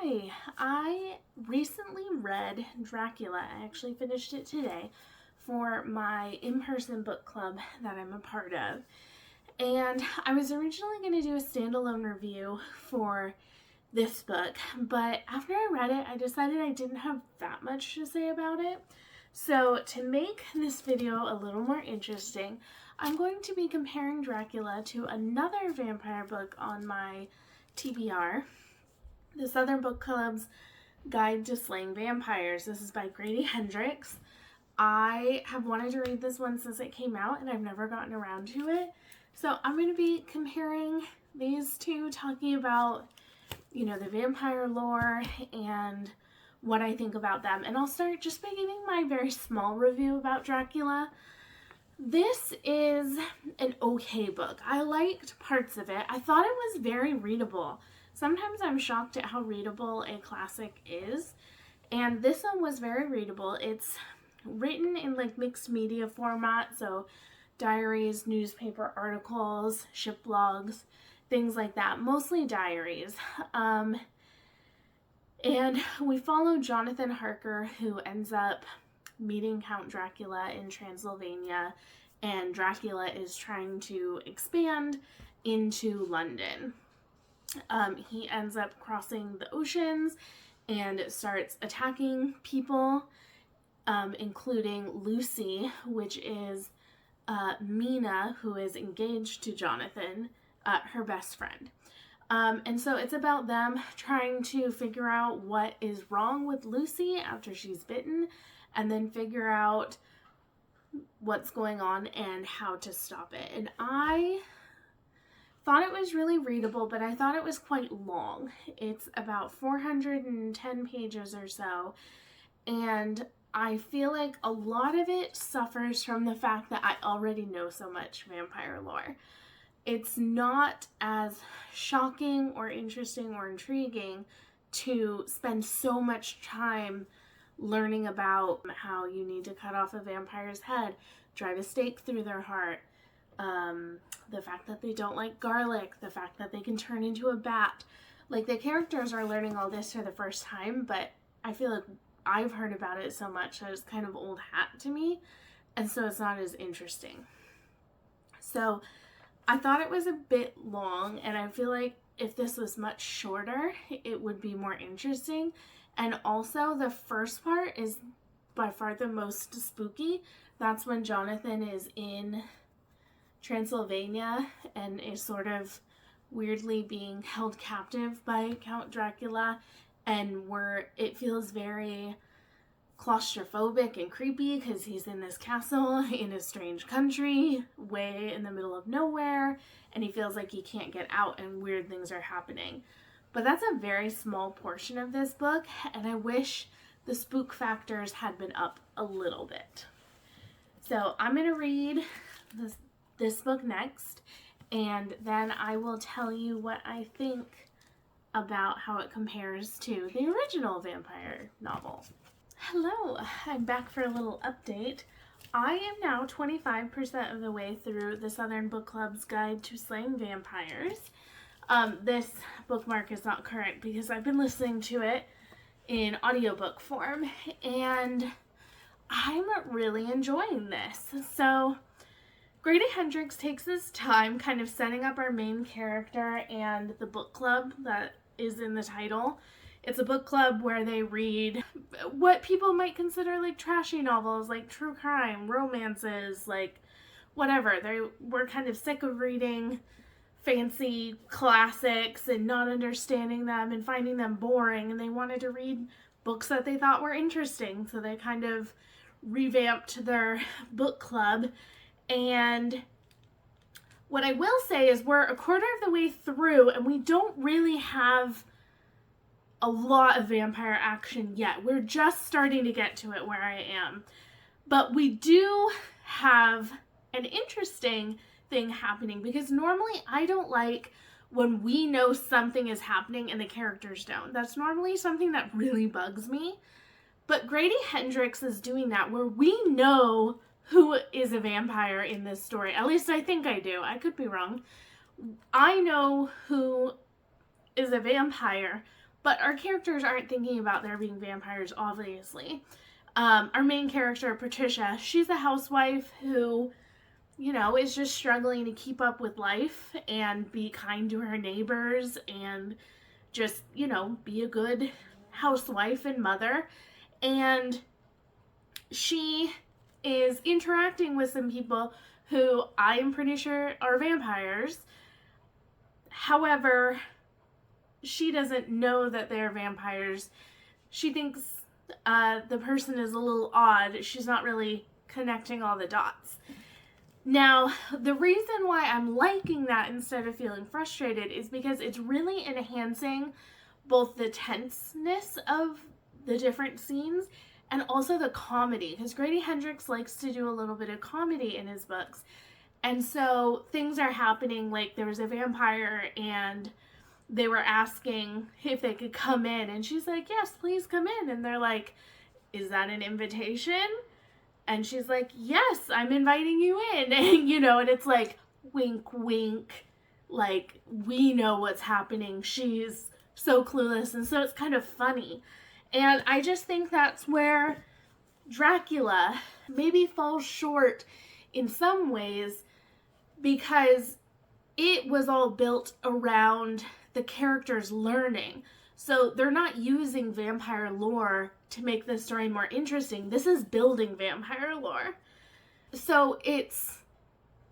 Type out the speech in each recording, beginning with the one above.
Hi, I recently read Dracula. I actually finished it today for my in-person book club that I'm a part of. And I was originally going to do a standalone review for this book, but after I read it, I decided I didn't have that much to say about it. So to make this video a little more interesting, I'm going to be comparing Dracula to another vampire book on my TBR, the Southern Book Club's Guide to Slaying Vampires. This is by Grady Hendrix. I have wanted to read this one since it came out and I've never gotten around to it. So I'm going to be comparing these two, talking about, the vampire lore and what I think about them. And I'll start just by giving my very small review about Dracula. This is an okay book. I liked parts of it. I thought it was very readable. Sometimes I'm shocked at how readable a classic is, and this one was very readable. It's written in like mixed media format, so diaries, newspaper articles, ship logs, things like that, mostly diaries. And we follow Jonathan Harker, who ends up meeting Count Dracula in Transylvania, and Dracula is trying to expand into London. He ends up crossing the oceans and starts attacking people, including Lucy, which is Mina, who is engaged to Jonathan, her best friend. And so it's about them trying to figure out what is wrong with Lucy after she's bitten, and then figure out what's going on and how to stop it. And I thought it was really readable, but I thought it was quite long. It's about 410 pages or so, and I feel like a lot of it suffers from the fact that I already know so much vampire lore. It's not as shocking or interesting or intriguing to spend so much time learning about how you need to cut off a vampire's head, drive a stake through their heart, the fact that they don't like garlic, the fact that they can turn into a bat. Like, the characters are learning all this for the first time, but I feel like I've heard about it so much that it's kind of old hat to me, and so it's not as interesting. So I thought it was a bit long, and I feel like if this was much shorter, it would be more interesting. And also, the first part is by far the most spooky. That's when Jonathan is in Transylvania and is sort of weirdly being held captive by Count Dracula, and it feels very claustrophobic and creepy because he's in this castle in a strange country way in the middle of nowhere, and he feels like he can't get out and weird things are happening. But that's a very small portion of this book, and I wish the spook factors had been up a little bit. So I'm going to read this book next, and then I will tell you what I think about how it compares to the original vampire novel. Hello, I'm back for a little update. I am now 25% of the way through the Southern Book Club's Guide to Slaying Vampires. This bookmark is not current because I've been listening to it in audiobook form, and I'm really enjoying this. So Grady Hendrix takes his time kind of setting up our main character and the book club that is in the title. It's a book club where they read what people might consider like trashy novels, like true crime, romances, like whatever. We're kind of sick of reading fancy classics and not understanding them and finding them boring, and they wanted to read books that they thought were interesting, so they kind of revamped their book club. And what I will say is we're a quarter of the way through, and we don't really have a lot of vampire action yet. We're just starting to get to it where I am. But we do have an interesting thing happening, because normally I don't like when we know something is happening and the characters don't. That's normally something that really bugs me. But Grady Hendrix is doing that where we know who is a vampire in this story. At least I think I do. I could be wrong. I know who is a vampire But our characters aren't thinking about there being vampires, obviously. Our main character, Patricia, she's a housewife who, is just struggling to keep up with life and be kind to her neighbors and just, be a good housewife and mother. And she is interacting with some people who I am pretty sure are vampires. However, she doesn't know that they're vampires. She thinks the person is a little odd. She's not really connecting all the dots. Now, the reason why I'm liking that instead of feeling frustrated is because it's really enhancing both the tenseness of the different scenes and also the comedy, because Grady Hendrix likes to do a little bit of comedy in his books. And so things are happening, like there was a vampire and they were asking if they could come in, and she's like, yes, please come in. And they're like, is that an invitation? And she's like, yes, I'm inviting you in. And it's like, wink, wink, like, we know what's happening. She's so clueless. And so it's kind of funny. And I just think that's where Dracula maybe falls short in some ways, because it was all built around the characters learning. So they're not using vampire lore to make the story more interesting. This is building vampire lore. So it's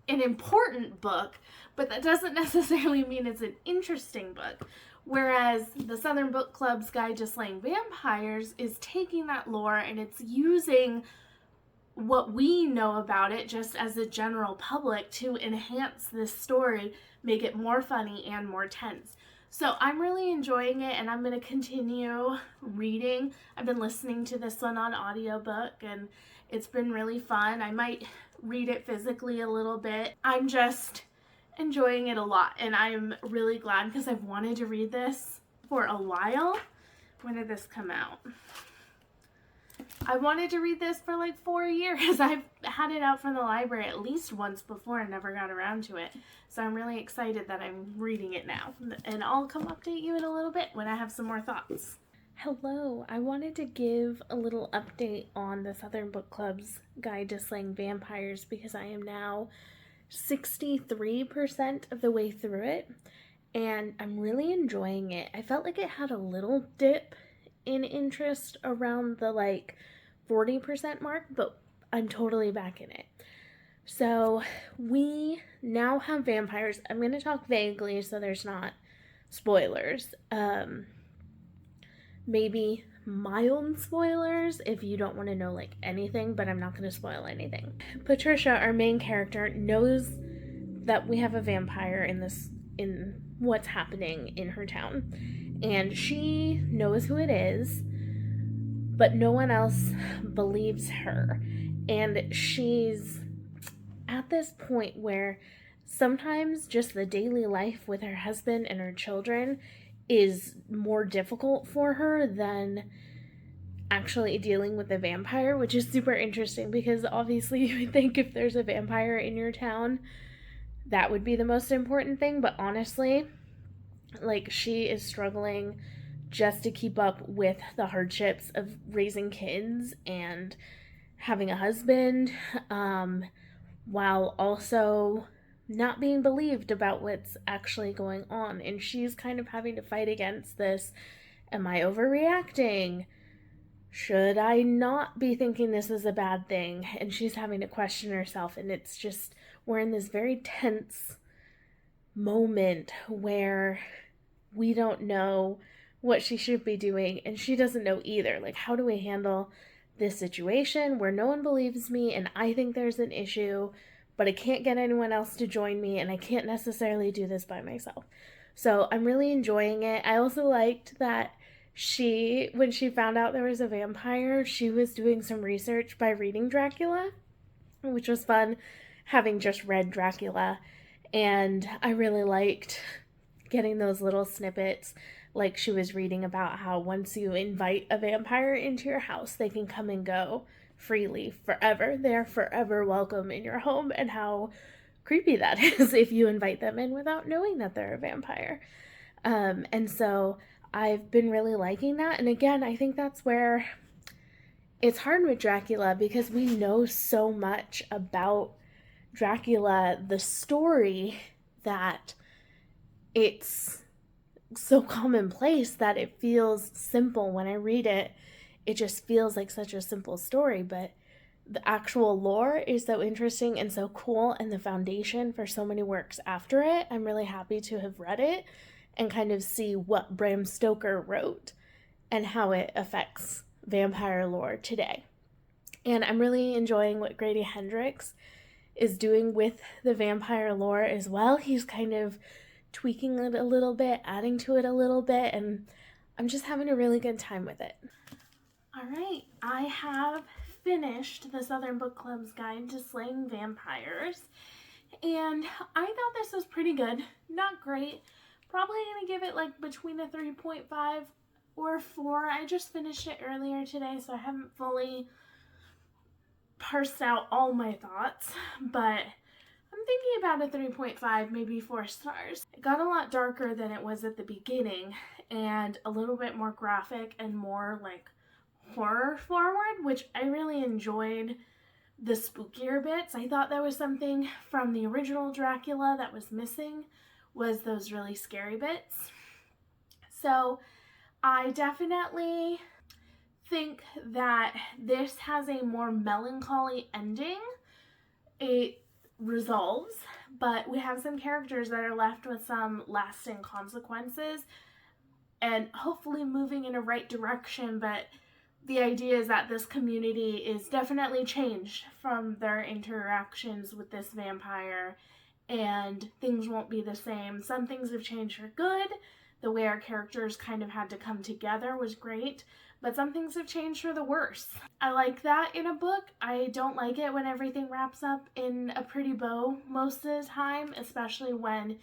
an important book, but that doesn't necessarily mean it's an interesting book. Whereas the Southern Book Club's Guide to Slaying Vampires is taking that lore and it's using what we know about it just as a general public to enhance this story, make it more funny and more tense. So I'm really enjoying it, and I'm going to continue reading. I've been listening to this one on audiobook, and it's been really fun. I might read it physically a little bit. I'm just enjoying it a lot, and I'm really glad because I've wanted to read this for a while. When did this come out? I wanted to read this for like 4 years. I've had it out from the library at least once before and never got around to it. So I'm really excited that I'm reading it now. And I'll come update you in a little bit when I have some more thoughts. Hello, I wanted to give a little update on the Southern Book Club's Guide to Slaying Vampires because I am now 63% of the way through it. And I'm really enjoying it. I felt like it had a little dip in interest around the 40% mark, but I'm totally back in it. So we now have vampires. I'm going to talk vaguely so there's not spoilers. Maybe mild spoilers if you don't want to know anything, but I'm not going to spoil anything. Patricia, our main character, knows that we have a vampire in what's happening in her town. And she knows who it is, but no one else believes her. And she's at this point where sometimes just the daily life with her husband and her children is more difficult for her than actually dealing with a vampire, which is super interesting because obviously you would think if there's a vampire in your town, that would be the most important thing. But honestly, she is struggling just to keep up with the hardships of raising kids and having a husband, while also not being believed about what's actually going on. And she's kind of having to fight against this. Am I overreacting? Should I not be thinking this is a bad thing? And she's having to question herself. And it's just, we're in this very tense moment where we don't know what she should be doing, and she doesn't know either. How do we handle this situation where no one believes me and I think there's an issue, but I can't get anyone else to join me and I can't necessarily do this by myself? So I'm really enjoying it. I also liked that when she found out there was a vampire, she was doing some research by reading Dracula, which was fun, having just read Dracula. And I really liked getting those little snippets, she was reading about how once you invite a vampire into your house, they can come and go freely forever. They're forever welcome in your home, and how creepy that is if you invite them in without knowing that they're a vampire. And so I've been really liking that. And again, I think that's where it's hard with Dracula because we know so much about Dracula, the story, that it's so commonplace that it feels simple when I read it. It just feels like such a simple story, but the actual lore is so interesting and so cool, and the foundation for so many works after it. I'm really happy to have read it and kind of see what Bram Stoker wrote and how it affects vampire lore today. And I'm really enjoying what Grady Hendrix is doing with the vampire lore as well. He's kind of tweaking it a little bit, adding to it a little bit, and I'm just having a really good time with it. All right, I have finished the Southern Book Club's Guide to Slaying Vampires, and I thought this was pretty good. Not great. Probably gonna give it like between a 3.5 or a 4. I just finished it earlier today, so I haven't fully parsed out all my thoughts, but I'm thinking about a 3.5, maybe 4 stars. It got a lot darker than it was at the beginning, and a little bit more graphic and more like horror forward, which I really enjoyed the spookier bits. I thought that was something from the original Dracula that was missing, was those really scary bits. So I definitely think that this has a more melancholy ending. It resolves, but we have some characters that are left with some lasting consequences and hopefully moving in a right direction, but the idea is that this community is definitely changed from their interactions with this vampire, and things won't be the same. Some things have changed for good. The way our characters kind of had to come together was great, but some things have changed for the worse. I like that in a book. I don't like it when everything wraps up in a pretty bow most of the time, especially when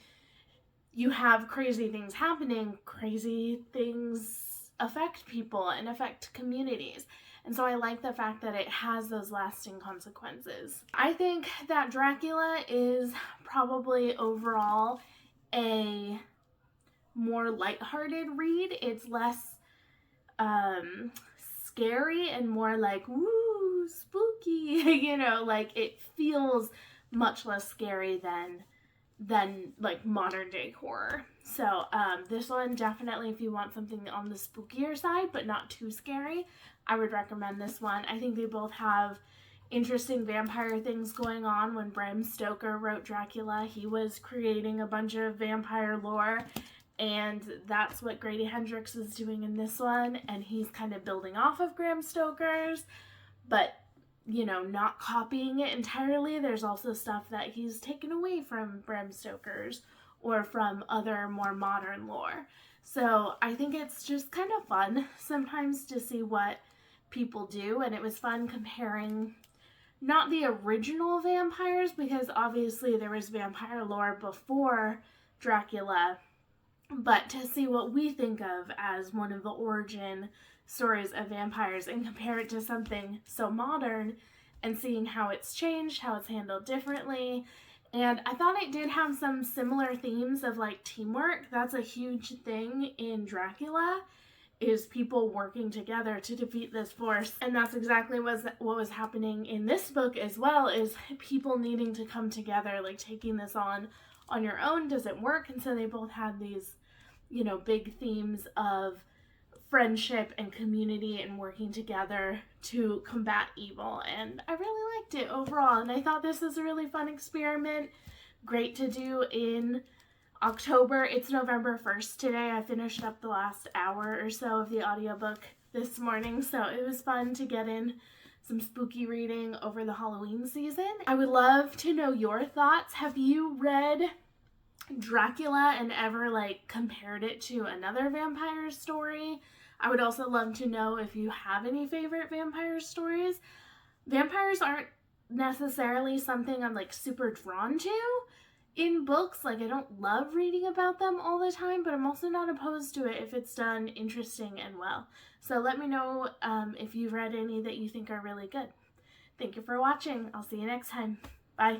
you have crazy things happening. Crazy things affect people and affect communities. And so I like the fact that it has those lasting consequences. I think that Dracula is probably overall a more lighthearted read. It's less scary and more like, woo, spooky, like it feels much less scary than like modern day horror. So this one definitely, if you want something on the spookier side but not too scary, I would recommend this one. I think they both have interesting vampire things going on. When Bram Stoker wrote Dracula, he was creating a bunch of vampire lore, and that's what Grady Hendrix is doing in this one, and he's kind of building off of Bram Stoker's, but not copying it entirely. There's also stuff that he's taken away from Bram Stoker's or from other more modern lore. So I think it's just kind of fun sometimes to see what people do, and it was fun comparing not the original vampires, because obviously there was vampire lore before Dracula, but to see what we think of as one of the origin stories of vampires and compare it to something so modern and seeing how it's changed, how it's handled differently. And I thought it did have some similar themes of like teamwork. That's a huge thing in Dracula, is people working together to defeat this force. And that's exactly what was happening in this book as well, is people needing to come together, like taking this on your own doesn't work. And so they both had these, big themes of friendship and community and working together to combat evil. And I really liked it overall. And I thought this was a really fun experiment. Great to do in October. It's November 1st today. I finished up the last hour or so of the audiobook this morning, so it was fun to get in some spooky reading over the Halloween season. I would love to know your thoughts. Have you read Dracula and ever compared it to another vampire story? I would also love to know if you have any favorite vampire stories. Vampires aren't necessarily something I'm super drawn to in books. I don't love reading about them all the time, but I'm also not opposed to it if it's done interesting and well. So let me know if you've read any that you think are really good. Thank you for watching. I'll see you next time. Bye.